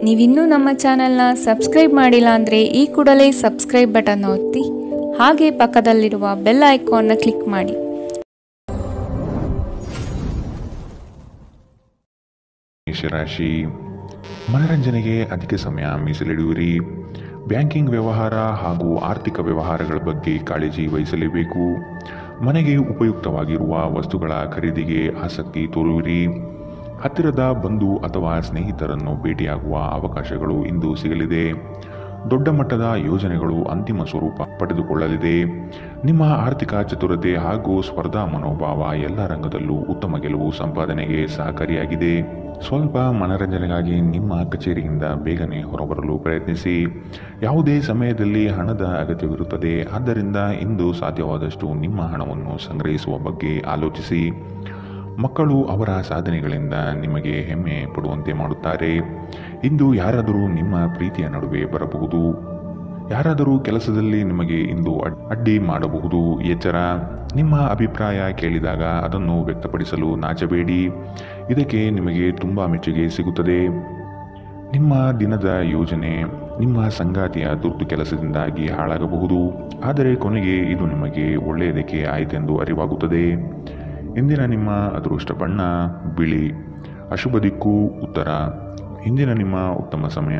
ನೀವಿನ್ನೂ ನಮ್ಮ ಚಾನೆಲ್ನ ಸಬ್ಸ್ಕ್ರೈಬ್ ಮಾಡಿಲ್ಲ ಅಂದರೆ ಈ ಕೂಡಲೇ ಸಬ್ಸ್ಕ್ರೈಬ್ ಬಟನ್ ಒತ್ತಿ ಹಾಗೆ ಪಕ್ಕದಲ್ಲಿರುವ ಬೆಲ್ ಐಕಾನ್ನ ಕ್ಲಿಕ್ ಮಾಡಿ. ಮೇಷರಾಶಿ, ಮನರಂಜನೆಗೆ ಅಧಿಕ ಸಮಯ ಮೀಸಲಿಡುವಿರಿ. ಬ್ಯಾಂಕಿಂಗ್ ವ್ಯವಹಾರ ಹಾಗೂ ಆರ್ಥಿಕ ವ್ಯವಹಾರಗಳ ಬಗ್ಗೆ ಕಾಳಜಿ ವಹಿಸಲೇಬೇಕು. ಮನೆಗೆ ಉಪಯುಕ್ತವಾಗಿರುವ ವಸ್ತುಗಳ ಖರೀದಿಗೆ ಆಸಕ್ತಿ ತೋರುವಿರಿ. ಹತ್ತಿರದ ಬಂಧು ಅಥವಾ ಸ್ನೇಹಿತರನ್ನು ಭೇಟಿಯಾಗುವ ಅವಕಾಶಗಳು ಇಂದು ಸಿಗಲಿದೆ. ದೊಡ್ಡ ಮಟ್ಟದ ಯೋಜನೆಗಳು ಅಂತಿಮ ಸ್ವರೂಪ ಪಡೆದುಕೊಳ್ಳಲಿದೆ. ನಿಮ್ಮ ಆರ್ಥಿಕ ಚತುರತೆ ಹಾಗೂ ಸ್ಪರ್ಧಾ ಮನೋಭಾವ ಎಲ್ಲ ರಂಗದಲ್ಲೂ ಉತ್ತಮ ಗೆಲುವು ಸಂಪಾದನೆಗೆ ಸಹಕಾರಿಯಾಗಿದೆ. ಸ್ವಲ್ಪ ಮನರಂಜನೆಗಾಗಿ ನಿಮ್ಮ ಕಚೇರಿಯಿಂದ ಬೇಗನೆ ಹೊರಬರಲು ಪ್ರಯತ್ನಿಸಿ. ಯಾವುದೇ ಸಮಯದಲ್ಲಿ ಹಣದ ಅಗತ್ಯವಿರುತ್ತದೆ. ಆದ್ದರಿಂದ ಇಂದು ಸಾಧ್ಯವಾದಷ್ಟು ನಿಮ್ಮ ಹಣವನ್ನು ಸಂಗ್ರಹಿಸುವ ಬಗ್ಗೆ ಆಲೋಚಿಸಿ. ಮಕ್ಕಳು ಅವರ ಸಾಧನೆಗಳಿಂದ ನಿಮಗೆ ಹೆಮ್ಮೆ ಪಡುವಂತೆ ಮಾಡುತ್ತಾರೆ. ಇಂದು ಯಾರಾದರೂ ನಿಮ್ಮ ಪ್ರೀತಿಯ ನಡುವೆ ಬರಬಹುದು. ಯಾರಾದರೂ ಕೆಲಸದಲ್ಲಿ ನಿಮಗೆ ಇಂದು ಅಡ್ಡಿ ಮಾಡಬಹುದು. ಎಚ್ಚರ. ನಿಮ್ಮ ಅಭಿಪ್ರಾಯ ಕೇಳಿದಾಗ ಅದನ್ನು ವ್ಯಕ್ತಪಡಿಸಲು ನಾಚಬೇಡಿ. ಇದಕ್ಕೆ ನಿಮಗೆ ತುಂಬ ಮೆಚ್ಚುಗೆ ಸಿಗುತ್ತದೆ. ನಿಮ್ಮ ದಿನದ ಯೋಜನೆ ನಿಮ್ಮ ಸಂಗಾತಿಯ ತುರ್ತು ಕೆಲಸದಿಂದಾಗಿ ಹಾಳಾಗಬಹುದು. ಆದರೆ ಕೊನೆಗೆ ಇದು ನಿಮಗೆ ಒಳ್ಳೆಯದಕ್ಕೆ ಆಯಿತೆಂದು ಅರಿವಾಗುತ್ತದೆ. ಇಂದಿನ ನಿಮ್ಮ ಅದೃಷ್ಟ ಬಣ್ಣ ಬಿಳಿ. ಅಶುಭ ದಿಕ್ಕು ಉತ್ತರ. ಇಂದಿನ ನಿಮ್ಮ ಉತ್ತಮ ಸಮಯ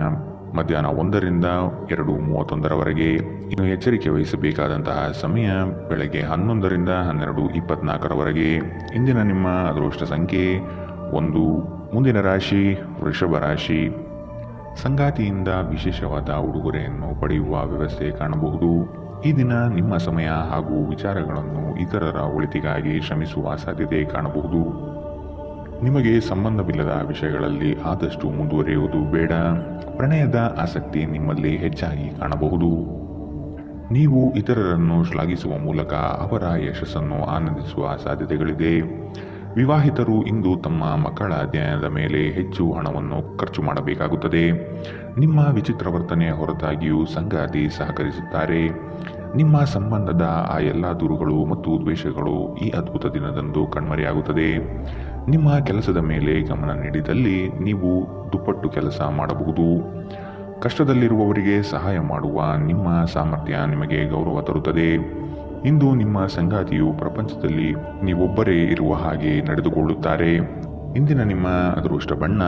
ಮಧ್ಯಾಹ್ನ 1ರಿಂದ 2:31 ಇನ್ನು ಎಚ್ಚರಿಕೆ ವಹಿಸಬೇಕಾದಂತಹ ಸಮಯ ಬೆಳಗ್ಗೆ 11ರಿಂದ 12:24. ಇಂದಿನ ನಿಮ್ಮ ಅದೃಷ್ಟ ಸಂಖ್ಯೆ 1. ಮುಂದಿನ ರಾಶಿ ವೃಷಭ ರಾಶಿ. ಸಂಗಾತಿಯಿಂದ ವಿಶೇಷವಾದ ಉಡುಗೊರೆಯನ್ನು ಪಡೆಯುವ ವ್ಯವಸ್ಥೆ ಕಾಣಬಹುದು. ಈ ದಿನ ನಿಮ್ಮ ಸಮಯ ಹಾಗೂ ವಿಚಾರಗಳನ್ನು ಇತರರ ಒಳಿತಿಗಾಗಿ ಶ್ರಮಿಸುವ ಸಾಧ್ಯತೆ ಕಾಣಬಹುದು. ನಿಮಗೆ ಸಂಬಂಧವಿಲ್ಲದ ವಿಷಯಗಳಲ್ಲಿ ಆದಷ್ಟು ಮುಂದುವರಿಯುವುದು ಬೇಡ. ಪ್ರಣಯದ ಆಸಕ್ತಿ ನಿಮ್ಮಲ್ಲಿ ಹೆಚ್ಚಾಗಿ ಕಾಣಬಹುದು. ನೀವು ಇತರರನ್ನು ಶ್ಲಾಘಿಸುವ ಮೂಲಕ ಅವರ ಯಶಸ್ಸನ್ನು ಆನಂದಿಸುವ ಸಾಧ್ಯತೆಗಳಿದೆ. ವಿವಾಹಿತರು ಇಂದು ತಮ್ಮ ಮಕ್ಕಳ ಅಧ್ಯಯನದ ಮೇಲೆ ಹೆಚ್ಚು ಹಣವನ್ನು ಖರ್ಚು ಮಾಡಬೇಕಾಗುತ್ತದೆ. ನಿಮ್ಮ ವಿಚಿತ್ರ ವರ್ತನೆಯ ಹೊರತಾಗಿಯೂ ಸಂಗಾತಿ ಸಹಕರಿಸುತ್ತಾರೆ. ನಿಮ್ಮ ಸಂಬಂಧದ ಆ ಎಲ್ಲ ದೂರುಗಳು ಮತ್ತು ದ್ವೇಷಗಳು ಈ ಅದ್ಭುತ ದಿನದಂದು ಕಣ್ಮರೆಯಾಗುತ್ತದೆ. ನಿಮ್ಮ ಕೆಲಸದ ಮೇಲೆ ಗಮನ ನೀಡಿದಲ್ಲಿ ನೀವು ದುಪ್ಪಟ್ಟು ಕೆಲಸ ಮಾಡಬಹುದು. ಕಷ್ಟದಲ್ಲಿರುವವರಿಗೆ ಸಹಾಯ ಮಾಡುವ ನಿಮ್ಮ ಸಾಮರ್ಥ್ಯ ನಿಮಗೆ ಗೌರವ ತರುತ್ತದೆ. ಇಂದು ನಿಮ್ಮ ಸಂಗಾತಿಯು ಪ್ರಪಂಚದಲ್ಲಿ ನೀವೊಬ್ಬರೇ ಇರುವ ಹಾಗೆ ನಡೆದುಕೊಳ್ಳುತ್ತಾರೆ. ಇಂದಿನ ನಿಮ್ಮ ಅದೃಷ್ಟ ಬಣ್ಣ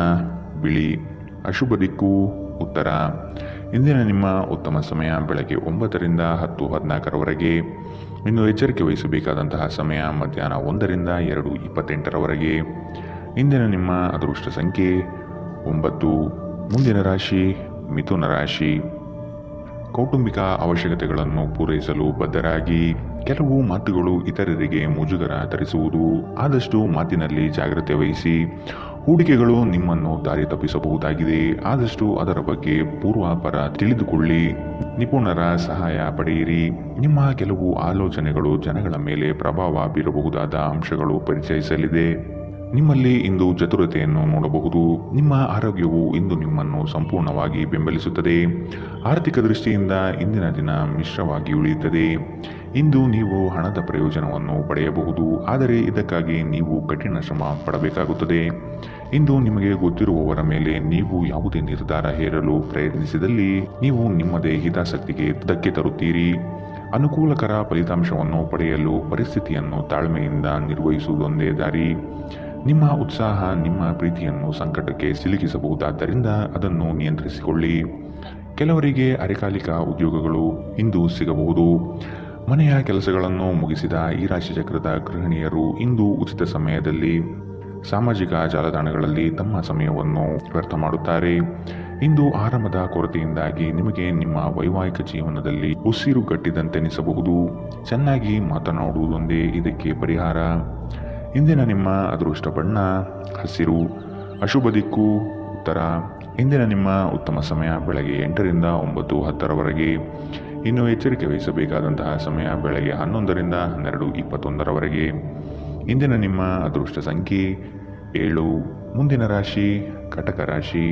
ಬಿಳಿ. ಅಶುಭ ದಿಕ್ಕು ಉತ್ತರ. ಇಂದಿನ ನಿಮ್ಮ ಉತ್ತಮ ಸಮಯ ಬೆಳಗ್ಗೆ 9ರಿಂದ 10:14. ಇನ್ನು ಎಚ್ಚರಿಕೆ ವಹಿಸಬೇಕಾದಂತಹ ಸಮಯ ಮಧ್ಯಾಹ್ನ 1ರಿಂದ 2:28. ಇಂದಿನ ನಿಮ್ಮ ಅದೃಷ್ಟ ಸಂಖ್ಯೆ 9. ಮುಂದಿನ ರಾಶಿ ಮಿಥುನ ರಾಶಿ. ಕೌಟುಂಬಿಕ ಅವಶ್ಯಕತೆಗಳನ್ನು ಪೂರೈಸಲು ಬದ್ಧರಾಗಿ. ಕೆಲವು ಮಾತುಗಳು ಇತರರಿಗೆ ಮುಜುಗರ ತರಿಸುವುದು. ಆದಷ್ಟು ಮಾತಿನಲ್ಲಿ ಜಾಗ್ರತೆ ವಹಿಸಿ. ಹೂಡಿಕೆಗಳು ನಿಮ್ಮನ್ನು ದಾರಿ ತಪ್ಪಿಸಬಹುದಾಗಿದೆ. ಆದಷ್ಟು ಅದರ ಬಗ್ಗೆ ಪೂರ್ವಾಪರ ತಿಳಿದುಕೊಳ್ಳಿ. ನಿಪುಣರ ಸಹಾಯ ಪಡೆಯಿರಿ. ನಿಮ್ಮ ಕೆಲವು ಆಲೋಚನೆಗಳು ಜನಗಳ ಮೇಲೆ ಪ್ರಭಾವ ಬೀರಬಹುದಾದ ಅಂಶಗಳು ಪರಿಚಯಿಸಲಿದೆ. ನಿಮ್ಮಲ್ಲಿ ಇಂದು ಚತುರತೆಯನ್ನು ನೋಡಬಹುದು. ನಿಮ್ಮ ಆರೋಗ್ಯವು ಇಂದು ನಿಮ್ಮನ್ನು ಸಂಪೂರ್ಣವಾಗಿ ಬೆಂಬಲಿಸುತ್ತದೆ. ಆರ್ಥಿಕ ದೃಷ್ಟಿಯಿಂದ ಇಂದಿನ ದಿನ ಮಿಶ್ರವಾಗಿ ಉಳಿಯುತ್ತದೆ. ಇಂದು ನೀವು ಹಣದ ಪ್ರಯೋಜನವನ್ನು ಪಡೆಯಬಹುದು. ಆದರೆ ಇದಕ್ಕಾಗಿ ನೀವು ಕಠಿಣ ಶ್ರಮ ಪಡಬೇಕಾಗುತ್ತದೆ. ಇಂದು ನಿಮಗೆ ಗೊತ್ತಿರುವವರ ಮೇಲೆ ನೀವು ಯಾವುದೇ ನಿರ್ಧಾರ ಹೇರಲು ಪ್ರಯತ್ನಿಸಿದಲ್ಲಿ ನೀವು ನಿಮ್ಮದೇ ಹಿತಾಸಕ್ತಿಗೆ ಧಕ್ಕೆ ತರುತ್ತೀರಿ. ಅನುಕೂಲಕರ ಫಲಿತಾಂಶವನ್ನು ಪಡೆಯಲು ಪರಿಸ್ಥಿತಿಯನ್ನು ತಾಳ್ಮೆಯಿಂದ ನಿರ್ವಹಿಸುವುದೊಂದೇ ದಾರಿ. ನಿಮ್ಮ ಉತ್ಸಾಹ ನಿಮ್ಮ ಪ್ರೀತಿಯನ್ನು ಸಂಕಟಕ್ಕೆ ಸಿಲುಕಿಸಬಹುದಾದ್ದರಿಂದ ಅದನ್ನು ನಿಯಂತ್ರಿಸಿಕೊಳ್ಳಿ. ಕೆಲವರಿಗೆ ಅರೆಕಾಲಿಕ ಉದ್ಯೋಗಗಳು ಇಂದು ಸಿಗಬಹುದು. ಮನೆಯ ಕೆಲಸಗಳನ್ನು ಮುಗಿಸಿದ ಈ ರಾಶಿಚಕ್ರದ ಗೃಹಿಣಿಯರು ಇಂದು ಉಚಿತ ಸಮಯದಲ್ಲಿ ಸಾಮಾಜಿಕ ಜಾಲತಾಣಗಳಲ್ಲಿ ತಮ್ಮ ಸಮಯವನ್ನು ವ್ಯರ್ಥ ಮಾಡುತ್ತಾರೆ. ಇಂದು ಆರಾಮದ ಕೊರತೆಯಿಂದಾಗಿ ನಿಮಗೆ ನಿಮ್ಮ ವೈವಾಹಿಕ ಜೀವನದಲ್ಲಿ ಉಸಿರುಗಟ್ಟಿದಂತೆನಿಸಬಹುದು. ಚೆನ್ನಾಗಿ ಮಾತನಾಡುವುದೊಂದೇ ಇದಕ್ಕೆ ಪರಿಹಾರ. ಇಂದಿನ ನಿಮ್ಮ ಅದೃಷ್ಟ ಬಣ್ಣ ಹಸಿರು. ಅಶುಭ ದಿಕ್ಕು ಉತ್ತರ. ಇಂದಿನ ನಿಮ್ಮ ಉತ್ತಮ ಸಮಯ ಬೆಳಗ್ಗೆ 8ರಿಂದ 9:10. ಇನ್ನು ಎಚ್ಚರಿಕೆ ವಹಿಸಬೇಕಾದಂತಹ ಸಮಯ ಬೆಳಗ್ಗೆ 11ರಿಂದ 12:21. ಇಂದಿನ ನಿಮ್ಮ ಅದೃಷ್ಟ ಸಂಖ್ಯೆ 7. ಮುಂದಿನ ರಾಶಿ ಕಟಕ ರಾಶಿ.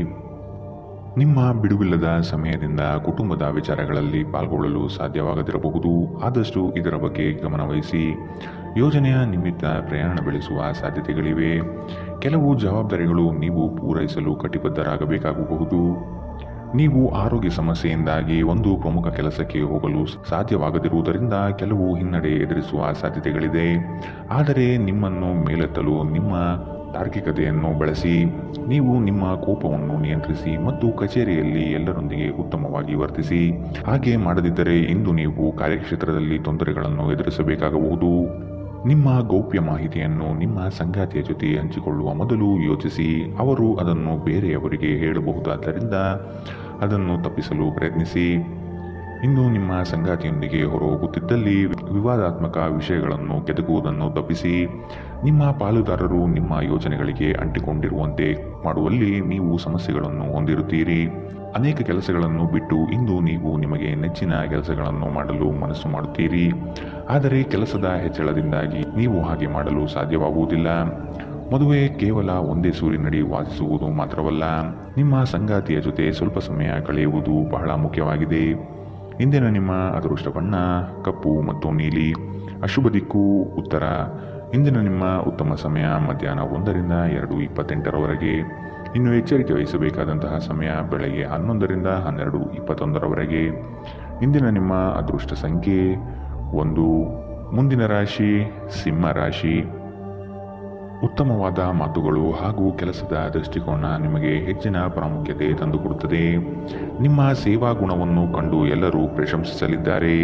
ನಿಮ್ಮ ಬಿಡುವಿಲ್ಲದ ಸಮಯದಿಂದ ಕುಟುಂಬದ ವಿಚಾರಗಳಲ್ಲಿ ಪಾಲ್ಗೊಳ್ಳಲು ಸಾಧ್ಯವಾಗದಿರಬಹುದು. ಆದಷ್ಟು ಇದರ ಬಗ್ಗೆ ಗಮನವಹಿಸಿ. ಯೋಜನೆಯ ನಿಮಿತ್ತ ಪ್ರಯಾಣ ಬೆಳೆಸುವ ಸಾಧ್ಯತೆಗಳಿವೆ. ಕೆಲವು ಜವಾಬ್ದಾರಿಗಳು ನೀವು ಪೂರೈಸಲು ಕಟಿಬದ್ಧರಾಗಬೇಕಾಗಬಹುದು. ನೀವು ಆರೋಗ್ಯ ಸಮಸ್ಯೆಯಿಂದಾಗಿ ಒಂದು ಪ್ರಮುಖ ಕೆಲಸಕ್ಕೆ ಹೋಗಲು ಸಾಧ್ಯವಾಗದಿರುವುದರಿಂದ ಕೆಲವು ಹಿನ್ನಡೆ ಎದುರಿಸುವ ಸಾಧ್ಯತೆಗಳಿದೆ. ಆದರೆ ನಿಮ್ಮನ್ನು ಮೇಲೆತ್ತಲು ನಿಮ್ಮ ತಾರ್ಕಿಕತೆಯನ್ನು ಬಳಸಿ. ನೀವು ನಿಮ್ಮ ಕೋಪವನ್ನು ನಿಯಂತ್ರಿಸಿ ಮತ್ತು ಕಚೇರಿಯಲ್ಲಿ ಎಲ್ಲರೊಂದಿಗೆ ಉತ್ತಮವಾಗಿ ವರ್ತಿಸಿ. ಹಾಗೆ ಮಾಡದಿದ್ದರೆ ಇಂದು ನೀವು ಕಾರ್ಯಕ್ಷೇತ್ರದಲ್ಲಿ ತೊಂದರೆಗಳನ್ನು ಎದುರಿಸಬೇಕಾಗಬಹುದು. ನಿಮ್ಮ ಗೌಪ್ಯ ಮಾಹಿತಿಯನ್ನು ನಿಮ್ಮ ಸಂಗಾತಿಯ ಜೊತೆ ಹಂಚಿಕೊಳ್ಳುವ ಮೊದಲು ಯೋಚಿಸಿ. ಅವರು ಅದನ್ನು ಬೇರೆಯವರಿಗೆ ಹೇಳಬಹುದಾದ್ದರಿಂದ ಅದನ್ನು ತಪ್ಪಿಸಲು ಪ್ರಯತ್ನಿಸಿ. ಇಂದು ನಿಮ್ಮ ಸಂಗಾತಿಯೊಂದಿಗೆ ಹೊರಹೋಗುತ್ತಿದ್ದಲ್ಲಿ ವಿವಾದಾತ್ಮಕ ವಿಷಯಗಳನ್ನು ಕೆದಕುವುದನ್ನು ತಪ್ಪಿಸಿ. ನಿಮ್ಮ ಪಾಲುದಾರರು ನಿಮ್ಮ ಯೋಜನೆಗಳಿಗೆ ಅಂಟಿಕೊಂಡಿರುವಂತೆ ಮಾಡುವಲ್ಲಿ ನೀವು ಸಮಸ್ಯೆಗಳನ್ನು ಹೊಂದಿರುತ್ತೀರಿ. ಅನೇಕ ಕೆಲಸಗಳನ್ನು ಬಿಟ್ಟು ಇಂದು ನೀವು ನಿಮಗೆ ನೆಚ್ಚಿನ ಕೆಲಸಗಳನ್ನು ಮಾಡಲು ಮನಸ್ಸು ಮಾಡುತ್ತೀರಿ. ಆದರೆ ಕೆಲಸದ ಹೆಚ್ಚಳದಿಂದಾಗಿ ನೀವು ಹಾಗೆ ಮಾಡಲು ಸಾಧ್ಯವಾಗುವುದಿಲ್ಲ. ಮದುವೆ ಕೇವಲ ಒಂದೇ ಸೂರಿನಡಿ ವಾಸಿಸುವುದು ಮಾತ್ರವಲ್ಲ, ನಿಮ್ಮ ಸಂಗಾತಿಯ ಜೊತೆ ಸ್ವಲ್ಪ ಸಮಯ ಕಳೆಯುವುದು ಬಹಳ ಮುಖ್ಯವಾಗಿದೆ. ಇಂದಿನ ನಿಮ್ಮ ಅದೃಷ್ಟ ಬಣ್ಣ ಕಪ್ಪು ಮತ್ತು ನೀಲಿ. ಅಶುಭ ದಿಕ್ಕು ಉತ್ತರ. ಇಂದಿನ ನಿಮ್ಮ ಉತ್ತಮ ಸಮಯ ಮಧ್ಯಾಹ್ನ 1ರಿಂದ 2:28ರವರೆಗೆ. ಇನ್ನು ಎಚ್ಚರಿಕೆ ವಹಿಸಬೇಕಾದಂತಹ ಸಮಯ ಬೆಳಗ್ಗೆ 11ರಿಂದ 12:21ರವರೆಗೆ. ಇಂದಿನ ನಿಮ್ಮ ಅದೃಷ್ಟ ಸಂಖ್ಯೆ 1. ಮುಂದಿನ ರಾಶಿ ಸಿಂಹ ರಾಶಿ. ಉತ್ತಮವಾದ ಮಾತುಗಳು ಹಾಗೂ ಕೆಲಸದ ದೃಷ್ಟಿಕೋನ ನಿಮಗೆ ಹೆಚ್ಚಿನ ಪ್ರಾಮುಖ್ಯತೆ ತಂದುಕೊಡುತ್ತದೆ. ನಿಮ್ಮ ಸೇವಾ ಗುಣವನ್ನು ಕಂಡು ಎಲ್ಲರೂ ಪ್ರಶಂಸಿಸಲಿದ್ದಾರೆ.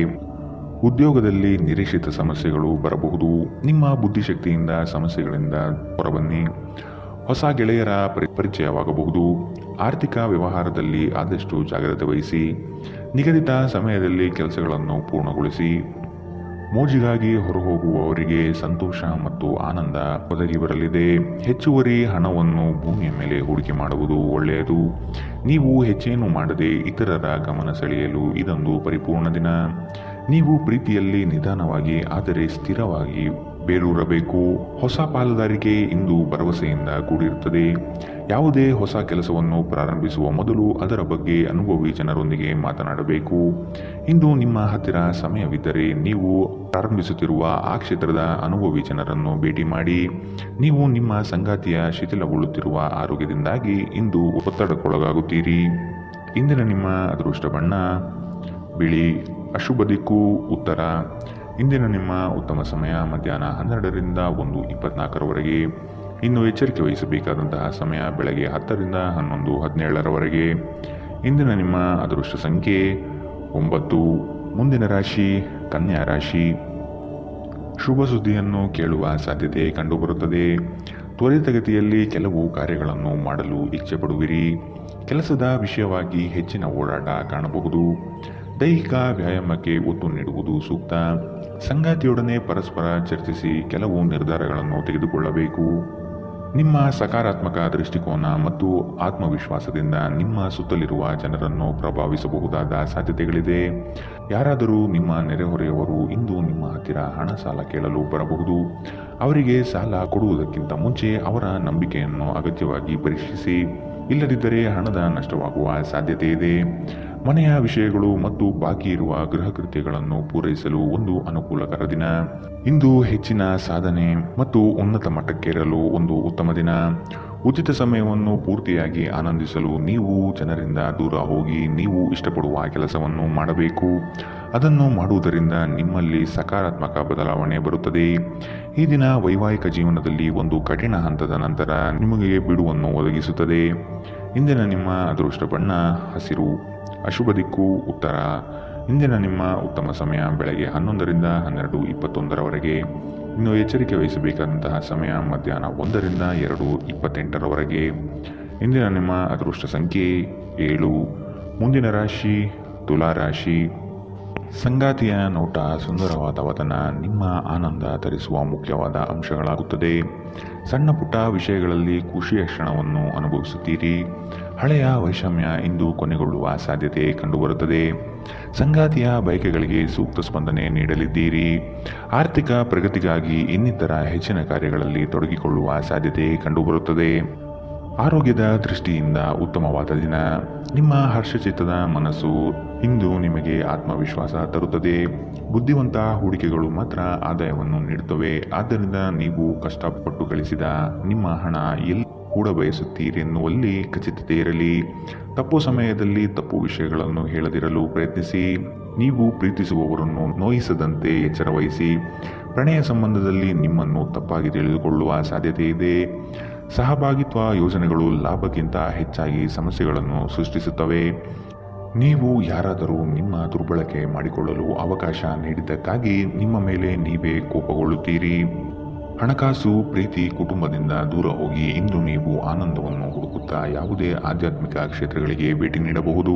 ಉದ್ಯೋಗದಲ್ಲಿ ನಿರೀಕ್ಷಿತ ಸಮಸ್ಯೆಗಳು ಬರಬಹುದು. ನಿಮ್ಮ ಬುದ್ಧಿಶಕ್ತಿಯಿಂದ ಸಮಸ್ಯೆಗಳಿಂದ ಹೊರಬನ್ನಿ. ಹೊಸ ಗೆಳೆಯರ ಪರಿಚಯವಾಗಬಹುದು. ಆರ್ಥಿಕ ವ್ಯವಹಾರದಲ್ಲಿ ಆದಷ್ಟು ಜಾಗ್ರತೆ ವಹಿಸಿ. ನಿಗದಿತ ಸಮಯದಲ್ಲಿ ಕೆಲಸಗಳನ್ನು ಪೂರ್ಣಗೊಳಿಸಿ. ಮೋಜಿಗಾಗಿ ಹೊರಹೋಗುವವರಿಗೆ ಸಂತೋಷ ಮತ್ತು ಆನಂದ ಒದಗಿ ಬರಲಿದೆ. ಹೆಚ್ಚುವರಿ ಹಣವನ್ನು ಭೂಮಿಯ ಮೇಲೆ ಹೂಡಿಕೆ ಮಾಡುವುದು ಒಳ್ಳೆಯದು. ನೀವು ಹೆಚ್ಚೇನು ಮಾಡದೆ ಇತರರ ಗಮನ ಸೆಳೆಯಲು ಇದೊಂದು ಪರಿಪೂರ್ಣ ದಿನ. ನೀವು ಪ್ರೀತಿಯಲ್ಲಿ ನಿಧಾನವಾಗಿ ಆದರೆ ಸ್ಥಿರವಾಗಿ ಬೇರೂರಬೇಕು. ಹೊಸ ಪಾಲುದಾರಿಕೆ ಇಂದು ಭರವಸೆಯಿಂದ ಕೂಡಿರುತ್ತದೆ. ಯಾವುದೇ ಹೊಸ ಕೆಲಸವನ್ನು ಪ್ರಾರಂಭಿಸುವ ಮೊದಲು ಅದರ ಬಗ್ಗೆ ಅನುಭವಿ ಜನರೊಂದಿಗೆ ಮಾತನಾಡಬೇಕು. ಇಂದು ನಿಮ್ಮ ಹತ್ತಿರ ಸಮಯವಿದ್ದರೆ ನೀವು ಪ್ರಾರಂಭಿಸುತ್ತಿರುವ ಆ ಕ್ಷೇತ್ರದ ಅನುಭವಿ ಜನರನ್ನು ಭೇಟಿ ಮಾಡಿ. ನೀವು ನಿಮ್ಮ ಸಂಗಾತಿಯ ಶಿಥಿಲಗೊಳ್ಳುತ್ತಿರುವ ಆರೋಗ್ಯದಿಂದಾಗಿ ಇಂದು ಒತ್ತಡಕ್ಕೊಳಗಾಗುತ್ತೀರಿ. ಇಂದಿನ ನಿಮ್ಮ ಅದೃಷ್ಟ ಬಣ್ಣ ಬಿಳಿ. ಅಶುಭ ದಿಕ್ಕು ಉತ್ತರ. ಇಂದಿನ ನಿಮ್ಮ ಉತ್ತಮ ಸಮಯ ಮಧ್ಯಾಹ್ನ 12ರಿಂದ 1:24ರವರೆಗೆ. ಇನ್ನು ಎಚ್ಚರಿಕೆ ವಹಿಸಬೇಕಾದಂತಹ ಸಮಯ ಬೆಳಗ್ಗೆ 10ರಿಂದ 11:17ರವರೆಗೆ. ಇಂದಿನ ನಿಮ್ಮ ಅದೃಷ್ಟ ಸಂಖ್ಯೆ 9. ಮುಂದಿನ ರಾಶಿ ಕನ್ಯಾ ರಾಶಿ. ಶುಭ ಸುದ್ದಿಯನ್ನು ಕೇಳುವ ಸಾಧ್ಯತೆ ಕಂಡುಬರುತ್ತದೆ. ತ್ವರಿತಗತಿಯಲ್ಲಿ ಕೆಲವು ಕಾರ್ಯಗಳನ್ನು ಮಾಡಲು ಇಚ್ಛೆ ಪಡುವಿರಿ. ಕೆಲಸದ ವಿಷಯವಾಗಿ ಹೆಚ್ಚಿನ ಓಡಾಟ ಕಾಣಬಹುದು. ದೈಹಿಕ ವ್ಯಾಯಾಮಕ್ಕೆ ಒತ್ತು ನೀಡುವುದು ಸೂಕ್ತ. ಸಂಗಾತಿಯೊಡನೆ ಪರಸ್ಪರ ಚರ್ಚಿಸಿ ಕೆಲವು ನಿರ್ಧಾರಗಳನ್ನು ತೆಗೆದುಕೊಳ್ಳಬೇಕು. ನಿಮ್ಮ ಸಕಾರಾತ್ಮಕ ದೃಷ್ಟಿಕೋನ ಮತ್ತು ಆತ್ಮವಿಶ್ವಾಸದಿಂದ ನಿಮ್ಮ ಸುತ್ತಲಿರುವ ಜನರನ್ನು ಪ್ರಭಾವಿಸಬಹುದಾದ ಸಾಧ್ಯತೆಗಳಿದೆ. ಯಾರಾದರೂ ನಿಮ್ಮ ನೆರೆಹೊರೆಯವರು ಇಂದು ನಿಮ್ಮ ಹತ್ತಿರ ಹಣ ಸಾಲ ಕೇಳಲು ಬರಬಹುದು. ಅವರಿಗೆ ಸಾಲ ಕೊಡುವುದಕ್ಕಿಂತ ಮುಂಚೆ ಅವರ ನಂಬಿಕೆಯನ್ನು ಅಗತ್ಯವಾಗಿ ಪರೀಕ್ಷಿಸಿ. ಇಲ್ಲದಿದ್ದರೆ ಹಣದ ನಷ್ಟವಾಗುವ ಸಾಧ್ಯತೆ ಇದೆ. ಮನೆಯ ವಿಷಯಗಳು ಮತ್ತು ಬಾಕಿ ಇರುವ ಗೃಹ ಕೃತ್ಯಗಳನ್ನು ಪೂರೈಸಲು ಒಂದು ಅನುಕೂಲಕರ ದಿನ. ಇಂದು ಹೆಚ್ಚಿನ ಸಾಧನೆ ಮತ್ತು ಉನ್ನತ ಮಟ್ಟಕ್ಕೇರಲು ಒಂದು ಉತ್ತಮ ದಿನ. ಉಚಿತ ಸಮಯವನ್ನು ಪೂರ್ತಿಯಾಗಿ ಆನಂದಿಸಲು ನೀವು ಜನರಿಂದ ದೂರ ಹೋಗಿ ನೀವು ಇಷ್ಟಪಡುವ ಕೆಲಸವನ್ನು ಮಾಡಬೇಕು. ಅದನ್ನು ಮಾಡುವುದರಿಂದ ನಿಮ್ಮಲ್ಲಿ ಸಕಾರಾತ್ಮಕ ಬದಲಾವಣೆ ಬರುತ್ತದೆ. ಈ ದಿನ ವೈವಾಹಿಕ ಜೀವನದಲ್ಲಿ ಒಂದು ಕಠಿಣ ಹಂತದ ನಂತರ ನಿಮಗೆ ಬಿಡುವನ್ನು ಒದಗಿಸುತ್ತದೆ. ಇಂದಿನ ನಿಮ್ಮ ಅದೃಷ್ಟ ಬಣ್ಣ ಹಸಿರು. ಅಶುಭ ದಿಕ್ಕು ಉತ್ತರ. ಇಂದಿನ ನಿಮ್ಮ ಉತ್ತಮ ಸಮಯ ಬೆಳಗ್ಗೆ 11ರಿಂದ 12:21ರವರೆಗೆ. ಇನ್ನು ಎಚ್ಚರಿಕೆ ವಹಿಸಬೇಕಾದಂತಹ ಸಮಯ ಮಧ್ಯಾಹ್ನ 1ರಿಂದ 2:28ರವರೆಗೆ. ಇಂದಿನ ನಿಮ್ಮ ಅದೃಷ್ಟ ಸಂಖ್ಯೆ 7. ಮುಂದಿನ ರಾಶಿ ತುಲಾ ರಾಶಿ. ಸಂಗಾತಿಯ ನೋಟ, ಸುಂದರವಾದ ವದನ ನಿಮ್ಮ ಆನಂದ ತರಿಸುವ ಮುಖ್ಯವಾದ ಅಂಶಗಳಾಗುತ್ತದೆ. ಸಣ್ಣ ಪುಟ್ಟ ವಿಷಯಗಳಲ್ಲಿ ಖುಷಿಯ ಕ್ಷಣವನ್ನು ಅನುಭವಿಸುತ್ತೀರಿ. ಹಳೆಯ ವೈಷಮ್ಯ ಇಂದು ಕೊನೆಗೊಳ್ಳುವ ಸಾಧ್ಯತೆ ಕಂಡುಬರುತ್ತದೆ. ಸಂಗಾತಿಯ ಬಯಕೆಗಳಿಗೆ ಸೂಕ್ತ ಸ್ಪಂದನೆ ನೀಡಲಿದ್ದೀರಿ. ಆರ್ಥಿಕ ಪ್ರಗತಿಗಾಗಿ ಇನ್ನಿತರ ಹೆಚ್ಚಿನ ಕಾರ್ಯಗಳಲ್ಲಿ ತೊಡಗಿಕೊಳ್ಳುವ ಸಾಧ್ಯತೆ ಕಂಡುಬರುತ್ತದೆ. ಆರೋಗ್ಯದ ದೃಷ್ಟಿಯಿಂದ ಉತ್ತಮವಾದ ದಿನ. ನಿಮ್ಮ ಹರ್ಷಚಿತ್ತದ ಮನಸ್ಸು ಇಂದು ನಿಮಗೆ ಆತ್ಮವಿಶ್ವಾಸ ತರುತ್ತದೆ. ಬುದ್ಧಿವಂತ ಹೂಡಿಕೆಗಳು ಮಾತ್ರ ಆದಾಯವನ್ನು ನೀಡುತ್ತವೆ. ಆದ್ದರಿಂದ ನೀವು ಕಷ್ಟಪಟ್ಟು ಗಳಿಸಿದ ನಿಮ್ಮ ಹಣ ಎಲ್ಲಿ ಕೂಡ ಬಯಸುತ್ತೀರೆನ್ನುವಲ್ಲಿ ಖಚಿತತೆ ಇರಲಿ. ತಪ್ಪು ಸಮಯದಲ್ಲಿ ತಪ್ಪು ವಿಷಯಗಳನ್ನು ಹೇಳದಿರಲು ಪ್ರಯತ್ನಿಸಿ. ನೀವು ಪ್ರೀತಿಸುವವರನ್ನು ನೋಯಿಸದಂತೆ ಎಚ್ಚರ ವಹಿಸಿ. ಪ್ರಣಯ ಸಂಬಂಧದಲ್ಲಿ ನಿಮ್ಮನ್ನು ತಪ್ಪಾಗಿ ತಿಳಿದುಕೊಳ್ಳುವ ಸಾಧ್ಯತೆ ಇದೆ. ಸಹಭಾಗಿತ್ವ ಯೋಜನೆಗಳು ಲಾಭಕ್ಕಿಂತ ಹೆಚ್ಚಾಗಿ ಸಮಸ್ಯೆಗಳನ್ನು ಸೃಷ್ಟಿಸುತ್ತವೆ. ನೀವು ಯಾರಾದರೂ ನಿಮ್ಮ ದುರ್ಬಳಕೆ ಮಾಡಿಕೊಳ್ಳಲು ಅವಕಾಶ ನೀಡಿದ್ದಕ್ಕಾಗಿ ನಿಮ್ಮ ಮೇಲೆ ನೀವೇ ಕೋಪಗೊಳ್ಳುತ್ತೀರಿ. ಹಣಕಾಸು, ಪ್ರೀತಿ, ಕುಟುಂಬದಿಂದ ದೂರ ಹೋಗಿ ಇಂದು ನೀವು ಆನಂದವನ್ನು ಹುಡುಕುತ್ತಾ ಯಾವುದೇ ಆಧ್ಯಾತ್ಮಿಕ ಕ್ಷೇತ್ರಗಳಿಗೆ ಭೇಟಿ ನೀಡಬಹುದು.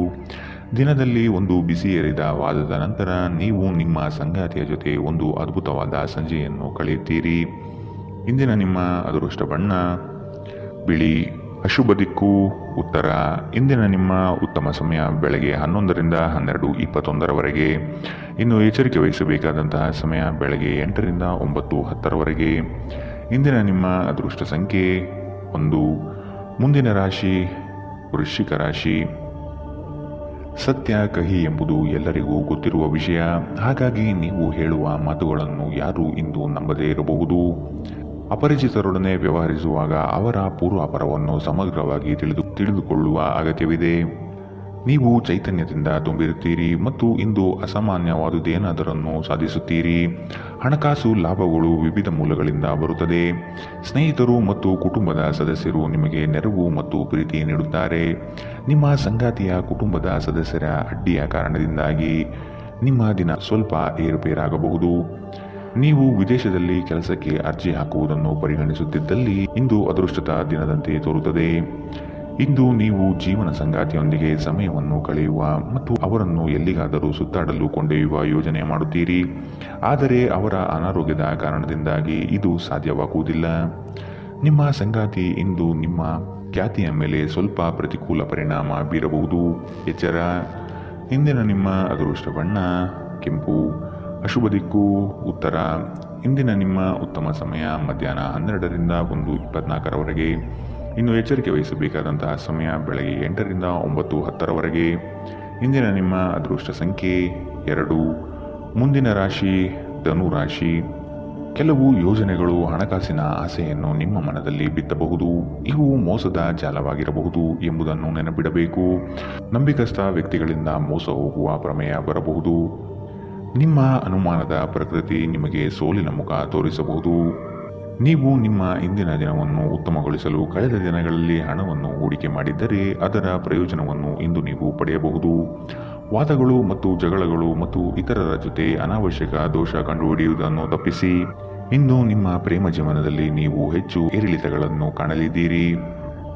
ದಿನದಲ್ಲಿ ಒಂದು ಬಿಸಿ ಎರಿದ ವಾದದ ನಂತರ ನೀವು ನಿಮ್ಮ ಸಂಗಾತಿಯ ಜೊತೆ ಒಂದು ಅದ್ಭುತವಾದ ಸಂಜೆಯನ್ನು ಕಳೆಯುತ್ತೀರಿ. ಇಂದಿನ ನಿಮ್ಮ ಅದೃಷ್ಟ ಬಣ್ಣ ಬಿಳಿ. ಅಶುಭ ದಿಕ್ಕು ಉತ್ತರ. ಇಂದಿನ ನಿಮ್ಮ ಉತ್ತಮ ಸಮಯ ಬೆಳಗ್ಗೆ 11ರಿಂದ 12:21 ಇನ್ನು ಎಚ್ಚರಿಕೆ ವಹಿಸಬೇಕಾದಂತಹ ಸಮಯ ಬೆಳಗ್ಗೆ 8ರಿಂದ 9:10 ಇಂದಿನ ನಿಮ್ಮ ಅದೃಷ್ಟ ಸಂಖ್ಯೆ 1. ಮುಂದಿನ ರಾಶಿ ವೃಶ್ಚಿಕ ರಾಶಿ. ಸತ್ಯ ಕಹಿ ಎಂಬುದು ಎಲ್ಲರಿಗೂ ಗೊತ್ತಿರುವ ವಿಷಯ. ಹಾಗಾಗಿ ನೀವು ಹೇಳುವ ಮಾತುಗಳನ್ನು ಯಾರೂ ಇಂದು ನಂಬದೇ ಇರಬಹುದು. ಅಪರಿಚಿತರೊಡನೆ ವ್ಯವಹರಿಸುವಾಗ ಅವರ ಪೂರ್ವಾಪರವನ್ನು ಸಮಗ್ರವಾಗಿ ತಿಳಿದುಕೊಳ್ಳುವ ಅಗತ್ಯವಿದೆ. ನೀವು ಚೈತನ್ಯದಿಂದ ತುಂಬಿರುತ್ತೀರಿ ಮತ್ತು ಇಂದು ಅಸಾಮಾನ್ಯವಾದುದೇನಾದರನ್ನು ಸಾಧಿಸುತ್ತೀರಿ. ಹಣಕಾಸು ಲಾಭಗಳು ವಿವಿಧ ಮೂಲಗಳಿಂದ ಬರುತ್ತದೆ. ಸ್ನೇಹಿತರು ಮತ್ತು ಕುಟುಂಬದ ಸದಸ್ಯರು ನಿಮಗೆ ನೆರವು ಮತ್ತು ಪ್ರೀತಿ ನೀಡುತ್ತಾರೆ. ನಿಮ್ಮ ಸಂಗಾತಿಯ ಕುಟುಂಬದ ಸದಸ್ಯರ ಅಡ್ಡಿಯ ಕಾರಣದಿಂದಾಗಿ ನಿಮ್ಮ ದಿನ ಸ್ವಲ್ಪ ಏರುಪೇರಾಗಬಹುದು. ನೀವು ವಿದೇಶದಲ್ಲಿ ಕೆಲಸಕ್ಕೆ ಅರ್ಜಿ ಹಾಕುವುದನ್ನು ಪರಿಗಣಿಸುತ್ತಿದ್ದಲ್ಲಿ ಇಂದು ಅದೃಷ್ಟದ ದಿನದಂತೆ ತೋರುತ್ತದೆ. ಇಂದು ನೀವು ಜೀವನ ಸಂಗಾತಿಯೊಂದಿಗೆ ಸಮಯವನ್ನು ಕಳೆಯುವ ಮತ್ತು ಅವರನ್ನು ಎಲ್ಲಿಗಾದರೂ ಸುತ್ತಾಡಲು ಕೊಂಡೊಯ್ಯುವ ಯೋಜನೆ ಮಾಡುತ್ತೀರಿ. ಆದರೆ ಅವರ ಅನಾರೋಗ್ಯದ ಕಾರಣದಿಂದಾಗಿ ಇದು ಸಾಧ್ಯವಾಗುವುದಿಲ್ಲ. ನಿಮ್ಮ ಸಂಗಾತಿ ಇಂದು ನಿಮ್ಮ ಖ್ಯಾತಿಯ ಮೇಲೆ ಸ್ವಲ್ಪ ಪ್ರತಿಕೂಲ ಪರಿಣಾಮ ಬೀರಬಹುದು. ಎಚ್ಚರ. ಇಂದಿನ ನಿಮ್ಮ ಅದೃಷ್ಟ ಬಣ್ಣ ಕೆಂಪು. ಅಶುಭ ದಿಕ್ಕು ಉತ್ತರ. ಇಂದಿನ ನಿಮ್ಮ ಉತ್ತಮ ಸಮಯ ಮಧ್ಯಾಹ್ನ 12ರಿಂದ 1:24 ಇನ್ನು ಎಚ್ಚರಿಕೆ ವಹಿಸಬೇಕಾದಂತಹ ಸಮಯ ಬೆಳಗ್ಗೆ 8ರಿಂದ 9:10 ಇಂದಿನ ನಿಮ್ಮ ಅದೃಷ್ಟ ಸಂಖ್ಯೆ 2. ಮುಂದಿನ ರಾಶಿ ಧನು ರಾಶಿ. ಕೆಲವು ಯೋಜನೆಗಳು ಹಣಕಾಸಿನ ಆಸೆಯನ್ನು ನಿಮ್ಮ ಮನದಲ್ಲಿ ಬಿತ್ತಬಹುದು. ಇವು ಮೋಸದ ಜಾಲವಾಗಿರಬಹುದು ಎಂಬುದನ್ನು ನೆನಪಿಡಬೇಕು. ನಂಬಿಕಸ್ಥ ವ್ಯಕ್ತಿಗಳಿಂದ ಮೋಸ ಹೋಗುವ ಪ್ರಮೇಯ ಬರಬಹುದು. ನಿಮ್ಮ ಅನುಮಾನದ ಪ್ರಕೃತಿ ನಿಮಗೆ ಸೋಲಿನ ಮುಖ ತೋರಿಸಬಹುದು. ನೀವು ನಿಮ್ಮ ಇಂದಿನ ದಿನವನ್ನು ಉತ್ತಮಗೊಳಿಸಲು ಕಳೆದ ದಿನಗಳಲ್ಲಿ ಹಣವನ್ನು ಹೂಡಿಕೆ ಮಾಡಿದ್ದರೆ ಅದರ ಪ್ರಯೋಜನವನ್ನು ಇಂದು ನೀವು ಪಡೆಯಬಹುದು. ವಾದಗಳು ಮತ್ತು ಜಗಳಗಳು ಮತ್ತು ಇತರರ ಜೊತೆ ಅನಾವಶ್ಯಕ ದೋಷ ಕಂಡುಹಿಡಿಯುವುದನ್ನು ತಪ್ಪಿಸಿ. ಇಂದು ನಿಮ್ಮ ಪ್ರೇಮ ಜೀವನದಲ್ಲಿ ನೀವು ಹೆಚ್ಚು ಏರಿಳಿತಗಳನ್ನು ಕಾಣಲಿದ್ದೀರಿ.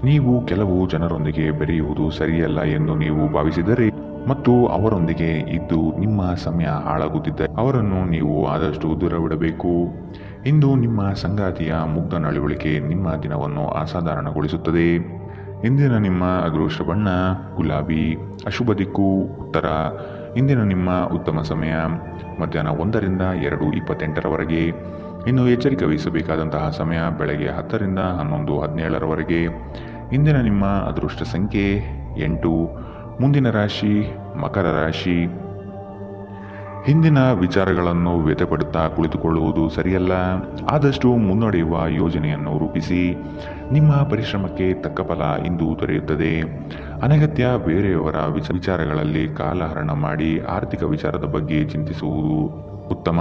ನೀವು ಕೆಲವು ಜನರೊಂದಿಗೆ ಬೆರೆಯುವುದು ಸರಿಯಲ್ಲ ಎಂದು ನೀವು ಭಾವಿಸಿದರೆ ಮತ್ತು ಅವರೊಂದಿಗೆ ಇದ್ದು ನಿಮ್ಮ ಸಮಯ ಹಾಳಾಗುತ್ತಿದ್ದರೆ ಅವರನ್ನು ನೀವು ಆದಷ್ಟು ದೂರವಿಡಬೇಕು. ಇಂದು ನಿಮ್ಮ ಸಂಗಾತಿಯ ಮುಗ್ಧ ನಡವಳಿಕೆ ನಿಮ್ಮ ದಿನವನ್ನು ಅಸಾಧಾರಣಗೊಳಿಸುತ್ತದೆ. ಇಂದಿನ ನಿಮ್ಮ ಅದೃಷ್ಟ ಬಣ್ಣ ಗುಲಾಬಿ. ಅಶುಭ ದಿಕ್ಕು ಉತ್ತರ. ಇಂದಿನ ನಿಮ್ಮ ಉತ್ತಮ ಸಮಯ ಮಧ್ಯಾಹ್ನ 1ರಿಂದ 2:28 ಇನ್ನು ಎಚ್ಚರಿಕೆ ವಹಿಸಬೇಕಾದಂತಹ ಸಮಯ ಬೆಳಗ್ಗೆ 10ರಿಂದ 11:17 ಇಂದಿನ ನಿಮ್ಮ ಅದೃಷ್ಟ ಸಂಖ್ಯೆ 8. ಮುಂದಿನ ರಾಶಿ ಮಕರ ರಾಶಿ. ಹಿಂದಿನ ವಿಚಾರಗಳನ್ನು ವ್ಯಥೆಪಡುತ್ತಾ ಕುಳಿತುಕೊಳ್ಳುವುದು ಸರಿಯಲ್ಲ. ಆದಷ್ಟು ಮುನ್ನಡೆಯುವ ಯೋಜನೆಯನ್ನು ರೂಪಿಸಿ. ನಿಮ್ಮ ಪರಿಶ್ರಮಕ್ಕೆ ತಕ್ಕ ಫಲ ಇಂದು ದೊರೆಯುತ್ತದೆ. ಅನಗತ್ಯ ಬೇರೆಯವರ ವಿಚಾರಗಳಲ್ಲಿ ಕಾಲಹರಣ ಮಾಡಿ ಆರ್ಥಿಕ ವಿಚಾರದ ಬಗ್ಗೆ ಚಿಂತಿಸುವುದು ಉತ್ತಮ.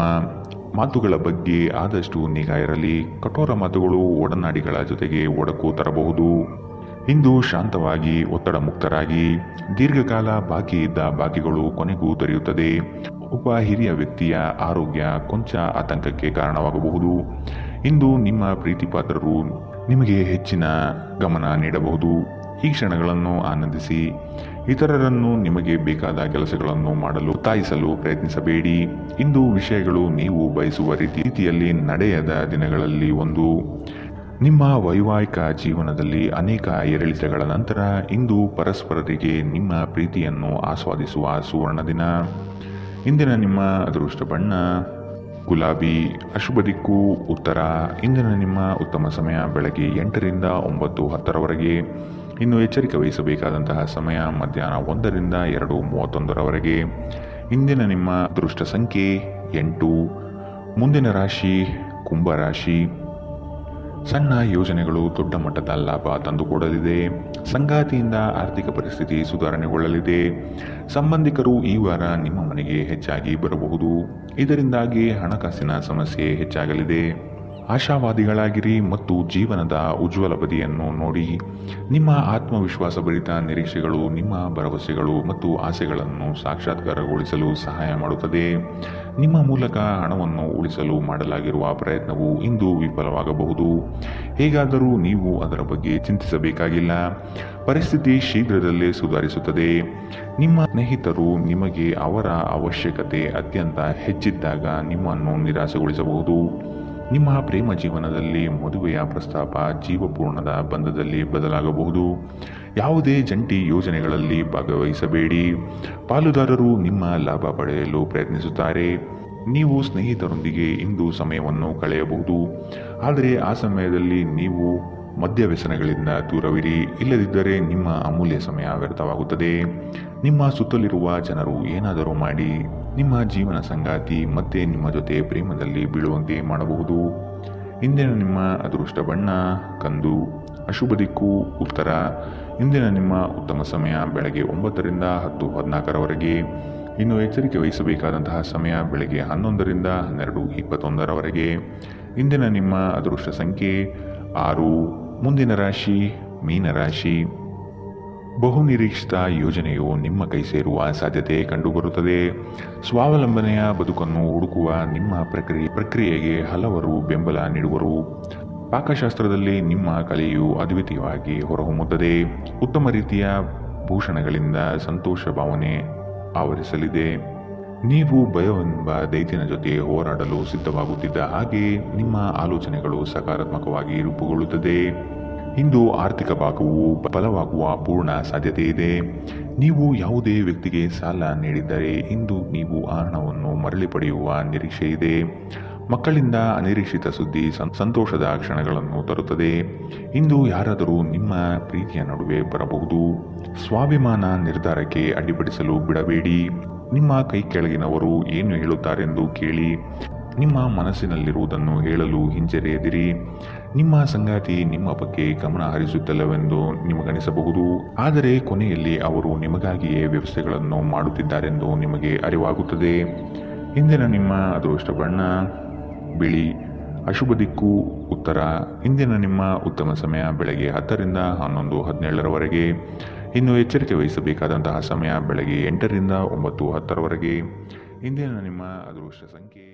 ಮಾತುಗಳ ಬಗ್ಗೆ ಆದಷ್ಟು ನಿಗಾ ಇರಲಿ. ಕಠೋರ ಮಾತುಗಳು ಒಡನಾಡಿಗಳ ಜೊತೆಗೆ ಒಡಕು ತರಬಹುದು. ಇಂದು ಶಾಂತವಾಗಿ ಒತ್ತಡ ಮುಕ್ತರಾಗಿ. ದೀರ್ಘಕಾಲ ಬಾಕಿ ಇದ್ದ ಬಾಕಿಗಳು ಕೊನೆಗೂ ದೊರೆಯುತ್ತದೆ. ಒಬ್ಬ ಹಿರಿಯ ವ್ಯಕ್ತಿಯ ಆರೋಗ್ಯ ಕೊಂಚ ಆತಂಕಕ್ಕೆ ಕಾರಣವಾಗಬಹುದು. ಇಂದು ನಿಮ್ಮ ಪ್ರೀತಿಪಾತ್ರರು ನಿಮಗೆ ಹೆಚ್ಚಿನ ಗಮನ ನೀಡಬಹುದು. ಈ ಕ್ಷಣಗಳನ್ನು ಆನಂದಿಸಿ. ಇತರರನ್ನು ನಿಮಗೆ ಬೇಕಾದ ಕೆಲಸಗಳನ್ನು ಮಾಡಲು ಒತ್ತಾಯಿಸಲು ಪ್ರಯತ್ನಿಸಬೇಡಿ. ಇಂದು ವಿಷಯಗಳು ನೀವು ಬಯಸುವ ರೀತಿಯಲ್ಲಿ ನಡೆಯದ ದಿನಗಳಲ್ಲಿ ಒಂದು. ನಿಮ್ಮ ವೈವಾಹಿಕ ಜೀವನದಲ್ಲಿ ಅನೇಕ ಏರಿಳಿತಗಳ ನಂತರ ಇಂದು ಪರಸ್ಪರರಿಗೆ ನಿಮ್ಮ ಪ್ರೀತಿಯನ್ನು ಆಸ್ವಾದಿಸುವ ಸುವರ್ಣ ದಿನ. ಇಂದಿನ ನಿಮ್ಮ ಅದೃಷ್ಟ ಬಣ್ಣ ಗುಲಾಬಿ. ಅಶುಭ ದಿಕ್ಕು ಉತ್ತರ. ಇಂದಿನ ನಿಮ್ಮ ಉತ್ತಮ ಸಮಯ ಬೆಳಗ್ಗೆ 8ರಿಂದ 9:10ರವರೆಗೆ. ಇನ್ನು ಎಚ್ಚರಿಕೆ ವಹಿಸಬೇಕಾದಂತಹ ಸಮಯ ಮಧ್ಯಾಹ್ನ 1ರಿಂದ 2:31ರವರೆಗೆ. ಇಂದಿನ ನಿಮ್ಮ ಅದೃಷ್ಟ ಸಂಖ್ಯೆ 8. ಮುಂದಿನ ರಾಶಿ ಕುಂಭರಾಶಿ. ಸಣ್ಣ ಯೋಜನೆಗಳು ದೊಡ್ಡ ಮಟ್ಟದ ಲಾಭ ತಂದುಕೊಡಲಿದೆ. ಸಂಗಾತಿಯಿಂದ ಆರ್ಥಿಕ ಪರಿಸ್ಥಿತಿ ಸುಧಾರಣೆಗೊಳ್ಳಲಿದೆ. ಸಂಬಂಧಿಕರು ಈ ವಾರ ನಿಮ್ಮ ಮನೆಗೆ ಹೆಚ್ಚಾಗಿ ಬರಬಹುದು. ಇದರಿಂದಾಗಿ ಹಣಕಾಸಿನ ಸಮಸ್ಯೆ ಹೆಚ್ಚಾಗಲಿದೆ. ಆಶಾವಾದಿಗಳಾಗಿರಿ ಮತ್ತು ಜೀವನದ ಉಜ್ವಲ ಬದಿಯನ್ನು ನೋಡಿ. ನಿಮ್ಮ ಆತ್ಮವಿಶ್ವಾಸಭರಿತ ನಿರೀಕ್ಷೆಗಳು ನಿಮ್ಮ ಭರವಸೆಗಳು ಮತ್ತು ಆಸೆಗಳನ್ನು ಸಾಕ್ಷಾತ್ಕಾರಗೊಳಿಸಲು ಸಹಾಯ ಮಾಡುತ್ತದೆ. ನಿಮ್ಮ ಮೂಲಕ ಹಣವನ್ನು ಉಳಿಸಲು ಮಾಡಲಾಗಿರುವ ಪ್ರಯತ್ನವು ಇಂದು ವಿಫಲವಾಗಬಹುದು. ಹೇಗಾದರೂ ನೀವು ಅದರ ಬಗ್ಗೆ ಚಿಂತಿಸಬೇಕಾಗಿಲ್ಲ. ಪರಿಸ್ಥಿತಿ ಶೀಘ್ರದಲ್ಲೇ ಸುಧಾರಿಸುತ್ತದೆ. ನಿಮ್ಮ ಸ್ನೇಹಿತರು ನಿಮಗೆ ಅವರ ಅವಶ್ಯಕತೆ ಅತ್ಯಂತ ಹೆಚ್ಚಿದ್ದಾಗ ನಿಮ್ಮನ್ನು ನಿರಾಸೆಗೊಳಿಸಬಹುದು. ನಿಮ್ಮ ಪ್ರೇಮ ಜೀವನದಲ್ಲಿ ಮದುವೆಯ ಪ್ರಸ್ತಾಪ ಜೀವಪೂರ್ಣದ ಬಂಧದಲ್ಲಿ ಬದಲಾಗಬಹುದು. ಯಾವುದೇ ಜಂಟಿ ಯೋಜನೆಗಳಲ್ಲಿ ಭಾಗವಹಿಸಬೇಡಿ. ಪಾಲುದಾರರು ನಿಮ್ಮ ಲಾಭ ಪಡೆಯಲು ಪ್ರಯತ್ನಿಸುತ್ತಾರೆ. ನೀವು ಸ್ನೇಹಿತರೊಂದಿಗೆ ಇಂದು ಸಮಯವನ್ನು ಕಳೆಯಬಹುದು. ಆದರೆ ಆ ಸಮಯದಲ್ಲಿ ನೀವು ಮದ್ಯವ್ಯಸನಗಳಿಂದ ದೂರವಿರಿ. ಇಲ್ಲದಿದ್ದರೆ ನಿಮ್ಮ ಅಮೂಲ್ಯ ಸಮಯ ವ್ಯರ್ಥವಾಗುತ್ತದೆ. ನಿಮ್ಮ ಸುತ್ತಲಿರುವ ಜನರು ಏನಾದರೂ ಮಾಡಿ ನಿಮ್ಮ ಜೀವನ ಸಂಗಾತಿ ಮತ್ತೆ ನಿಮ್ಮ ಜೊತೆ ಪ್ರೇಮದಲ್ಲಿ ಬೀಳುವಂತೆ ಮಾಡಬಹುದು. ಇಂದಿನ ನಿಮ್ಮ ಅದೃಷ್ಟ ಬಣ್ಣ ಕಂದು. ಅಶುಭ ದಿಕ್ಕು ಉತ್ತರ. ಇಂದಿನ ನಿಮ್ಮ ಉತ್ತಮ ಸಮಯ ಬೆಳಗ್ಗೆ 9ರಿಂದ 10:14ರವರೆಗೆ. ಇನ್ನು ಎಚ್ಚರಿಕೆ ವಹಿಸಬೇಕಾದಂತಹ ಸಮಯ ಬೆಳಗ್ಗೆ 11ರಿಂದ 12:21ರವರೆಗೆ. ಇಂದಿನ ನಿಮ್ಮ ಅದೃಷ್ಟ ಸಂಖ್ಯೆ 6. ಮುಂದಿನ ರಾಶಿ ಮೀನರಾಶಿ. ಬಹುನಿರೀಕ್ಷಿತ ಯೋಜನೆಯು ನಿಮ್ಮ ಕೈ ಸೇರುವ ಸಾಧ್ಯತೆ ಕಂಡುಬರುತ್ತದೆ. ಸ್ವಾವಲಂಬನೆಯ ಬದುಕನ್ನು ಹುಡುಕುವ ನಿಮ್ಮ ಪ್ರಕ್ರಿಯೆಗೆ ಹಲವರು ಬೆಂಬಲ ನೀಡುವರು. ಪಾಕಶಾಸ್ತ್ರದಲ್ಲಿ ನಿಮ್ಮ ಕಲೆಯು ಅದ್ವಿತೀಯವಾಗಿ ಹೊರಹೊಮ್ಮುತ್ತದೆ. ಉತ್ತಮ ರೀತಿಯ ಭೂಷಣಗಳಿಂದ ಸಂತೋಷ ಭಾವನೆ ಆವರಿಸಲಿದೆ. ನೀವು ಭಯವೆಂಬ ದೈತ್ಯನ ಜೊತೆ ಹೋರಾಡಲು ಸಿದ್ಧವಾಗುತ್ತಿದ್ದ ಹಾಗೆ ನಿಮ್ಮ ಆಲೋಚನೆಗಳು ಸಕಾರಾತ್ಮಕವಾಗಿ ರೂಪುಗೊಳ್ಳುತ್ತದೆ. ಇಂದು ಆರ್ಥಿಕ ಭಾಗವು ಬಲವಾಗುವ ಪೂರ್ಣ ಸಾಧ್ಯತೆ ಇದೆ. ನೀವು ಯಾವುದೇ ವ್ಯಕ್ತಿಗೆ ಸಾಲ ನೀಡಿದ್ದರೆ ಇಂದು ನೀವು ಆ ಹಣವನ್ನು ಮರಳಿ ಪಡೆಯುವ ನಿರೀಕ್ಷೆ ಇದೆ. ಮಕ್ಕಳಿಂದ ಅನಿರೀಕ್ಷಿತ ಸುದ್ದಿ ಸಂತೋಷದ ಕ್ಷಣಗಳನ್ನು ತರುತ್ತದೆ. ಇಂದು ಯಾರಾದರೂ ನಿಮ್ಮ ಪ್ರೀತಿಯ ನಡುವೆ ಬರಬಹುದು. ಸ್ವಾಭಿಮಾನ ನಿರ್ಧಾರಕ್ಕೆ ಅಡ್ಡಿಪಡಿಸಲು ಬಿಡಬೇಡಿ. ನಿಮ್ಮ ಕೈ ಕೆಳಗಿನವರು ಏನು ಹೇಳುತ್ತಾರೆಂದು ಕೇಳಿ. ನಿಮ್ಮ ಮನಸ್ಸಿನಲ್ಲಿರುವುದನ್ನು ಹೇಳಲು ಹಿಂಜರಿಯದಿರಿ. ನಿಮ್ಮ ಸಂಗಾತಿ ನಿಮ್ಮ ಬಗ್ಗೆ ಗಮನ ಹರಿಸುತ್ತಿಲ್ಲವೆಂದು ನಿಮಗನಿಸಬಹುದು. ಆದರೆ ಕೊನೆಯಲ್ಲಿ ಅವರು ನಿಮಗಾಗಿಯೇ ವ್ಯವಸ್ಥೆಗಳನ್ನು ಮಾಡುತ್ತಿದ್ದಾರೆಂದು ನಿಮಗೆ ಅರಿವಾಗುತ್ತದೆ. ಇಂದಿನ ನಿಮ್ಮ ಅದೃಷ್ಟ ಬಣ್ಣ ಬಿಳಿ. ಅಶುಭ ದಿಕ್ಕು ಉತ್ತರ. ಇಂದಿನ ನಿಮ್ಮ ಉತ್ತಮ ಸಮಯ ಬೆಳಗ್ಗೆ 10ರಿಂದ 11:17ರವರೆಗೆ. ಇನ್ನು ಎಚ್ಚರಿಕೆ ವಹಿಸಬೇಕಾದಂತಹ ಸಮಯ ಬೆಳಗ್ಗೆ 8ರಿಂದ 9:10ರವರೆಗೆ. ಇಂದಿನ ನಿಮ್ಮ ಅದೃಷ್ಟ ಸಂಖ್ಯೆ